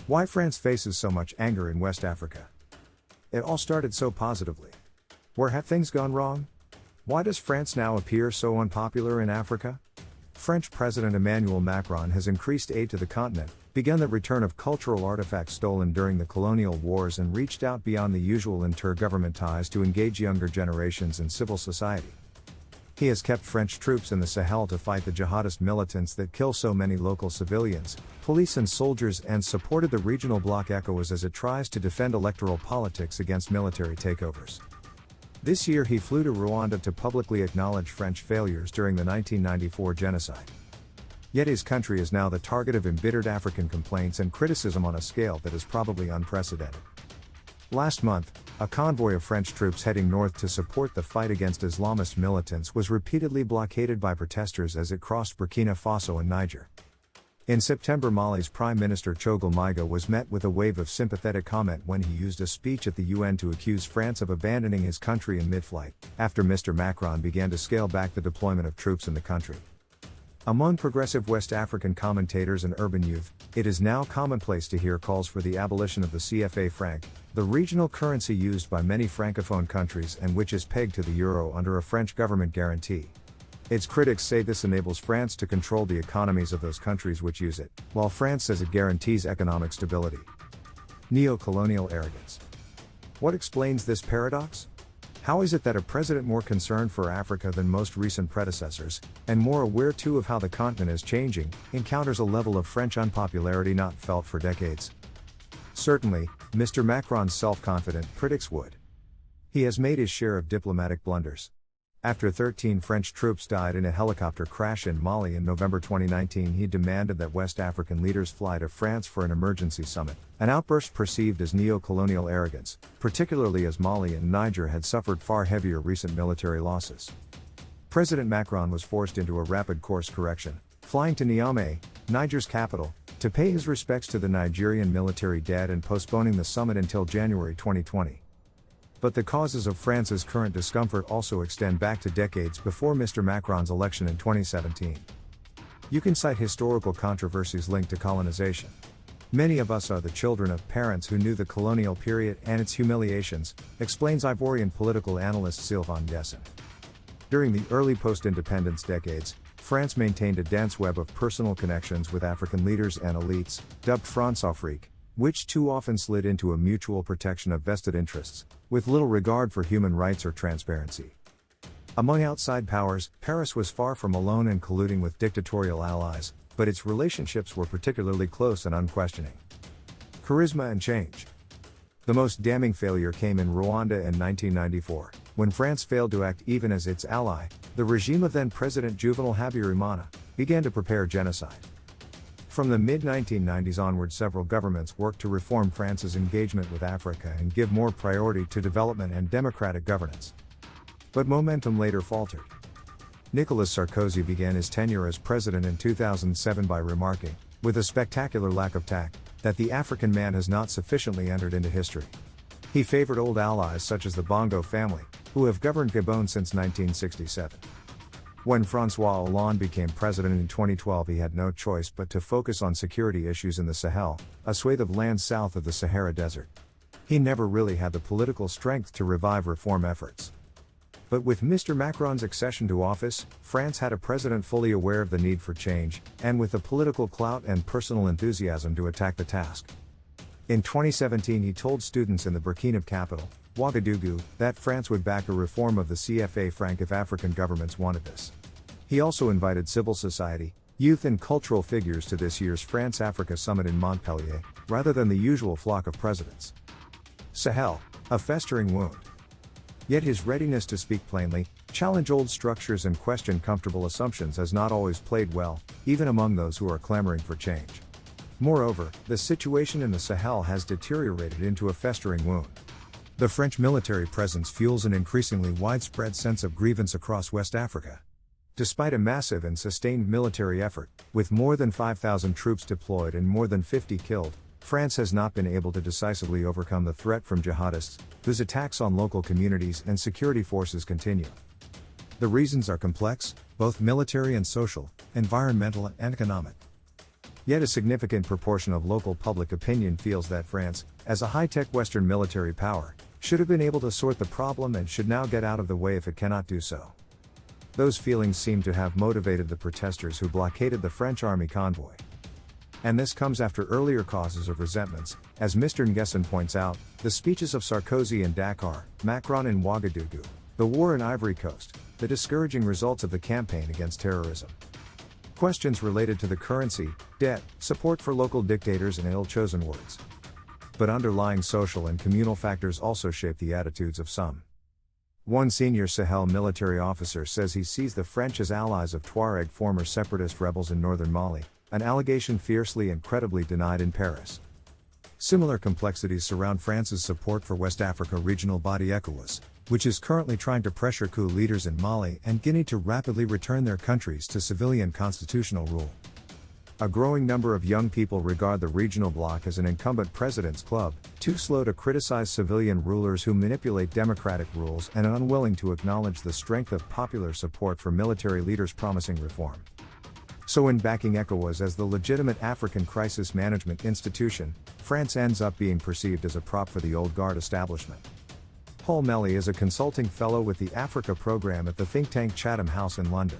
Why France faces so much anger in West Africa? It all started so positively. Where have things gone wrong? Why does France now appear so unpopular in Africa? French President Emmanuel Macron has increased aid to the continent, begun the return of cultural artifacts stolen during the colonial wars, and reached out beyond the usual inter-government ties to engage younger generations in civil society. He has kept French troops in the Sahel to fight the jihadist militants that kill so many local civilians, police and soldiers, and supported the regional bloc Ecowas as it tries to defend electoral politics against military takeovers. This year he flew to Rwanda to publicly acknowledge French failures during the 1994 genocide. Yet his country is now the target of embittered African complaints and criticism on a scale that is probably unprecedented. Last month, a convoy of French troops heading north to support the fight against Islamist militants was repeatedly blockaded by protesters as it crossed Burkina Faso and Niger. In September, Mali's Prime Minister Choguel Maiga was met with a wave of sympathetic comment when he used a speech at the UN to accuse France of abandoning his country in mid-flight, after Mr. Macron began to scale back the deployment of troops in the country. Among progressive West African commentators and urban youth, it is now commonplace to hear calls for the abolition of the CFA franc, the regional currency used by many francophone countries and which is pegged to the euro under a French government guarantee. Its critics say this enables France to control the economies of those countries which use it, while France says it guarantees economic stability. Neo-colonial arrogance. What explains this paradox? How is it that a president more concerned for Africa than most recent predecessors, and more aware too of how the continent is changing, encounters a level of French unpopularity not felt for decades? Certainly, Mr. Macron's self-confident critics would. He has made his share of diplomatic blunders. After 13 French troops died in a helicopter crash in Mali in November 2019, he demanded that West African leaders fly to France for an emergency summit, an outburst perceived as neo-colonial arrogance, particularly as Mali and Niger had suffered far heavier recent military losses. President Macron was forced into a rapid course correction, flying to Niamey, Niger's capital, to pay his respects to the Nigerian military dead and postponing the summit until January 2020. But the causes of France's current discomfort also extend back to decades before Mr. Macron's election in 2017. You can cite historical controversies linked to colonization. Many of us are the children of parents who knew the colonial period and its humiliations, explains Ivorian political analyst Sylvain Dessin. During the early post-independence decades, France maintained a dense web of personal connections with African leaders and elites, dubbed Françafrique, which too often slid into a mutual protection of vested interests, with little regard for human rights or transparency. Among outside powers, Paris was far from alone in colluding with dictatorial allies, but its relationships were particularly close and unquestioning. Charisma and change. The most damning failure came in Rwanda in 1994, when France failed to act even as its ally. The regime of then-President Juvenal Habyarimana began to prepare genocide. From the mid-1990s onward, several governments worked to reform France's engagement with Africa and give more priority to development and democratic governance. But momentum later faltered. Nicolas Sarkozy began his tenure as president in 2007 by remarking, with a spectacular lack of tact, that the African man has not sufficiently entered into history. He favored old allies such as the Bongo family, who have governed Gabon since 1967. When François Hollande became president in 2012, he had no choice but to focus on security issues in the Sahel, a swathe of land south of the Sahara Desert. He never really had the political strength to revive reform efforts. But with Mr. Macron's accession to office, France had a president fully aware of the need for change, and with the political clout and personal enthusiasm to attack the task. In 2017, he told students in the Burkina capital, Ouagadougou, that France would back a reform of the CFA franc if African governments wanted this. He also invited civil society, youth and cultural figures to this year's France-Africa summit in Montpellier, rather than the usual flock of presidents. Sahel, a festering wound. Yet his readiness to speak plainly, challenge old structures and question comfortable assumptions has not always played well, even among those who are clamoring for change. Moreover, the situation in the Sahel has deteriorated into a festering wound. The French military presence fuels an increasingly widespread sense of grievance across West Africa. Despite a massive and sustained military effort, with more than 5,000 troops deployed and more than 50 killed, France has not been able to decisively overcome the threat from jihadists, whose attacks on local communities and security forces continue. The reasons are complex, both military and social, environmental and economic. Yet a significant proportion of local public opinion feels that France, as a high-tech Western military power, should have been able to sort the problem and should now get out of the way if it cannot do so. Those feelings seem to have motivated the protesters who blockaded the French army convoy. And this comes after earlier causes of resentments, as Mr. Nguesson points out, the speeches of Sarkozy in Dakar, Macron in Ouagadougou, the war in Ivory Coast, the discouraging results of the campaign against terrorism. Questions related to the currency, debt, support for local dictators and ill-chosen words. But underlying social and communal factors also shape the attitudes of some. One senior Sahel military officer says he sees the French as allies of Tuareg former separatist rebels in northern Mali, an allegation fiercely and credibly denied in Paris. Similar complexities surround France's support for West Africa regional body Ecowas, which is currently trying to pressure coup leaders in Mali and Guinea to rapidly return their countries to civilian constitutional rule. A growing number of young people regard the regional bloc as an incumbent president's club, too slow to criticize civilian rulers who manipulate democratic rules and unwilling to acknowledge the strength of popular support for military leaders promising reform. So in backing ECOWAS as the legitimate African crisis management institution, France ends up being perceived as a prop for the old guard establishment. Paul Melly is a consulting fellow with the Africa program at the think tank Chatham House in London.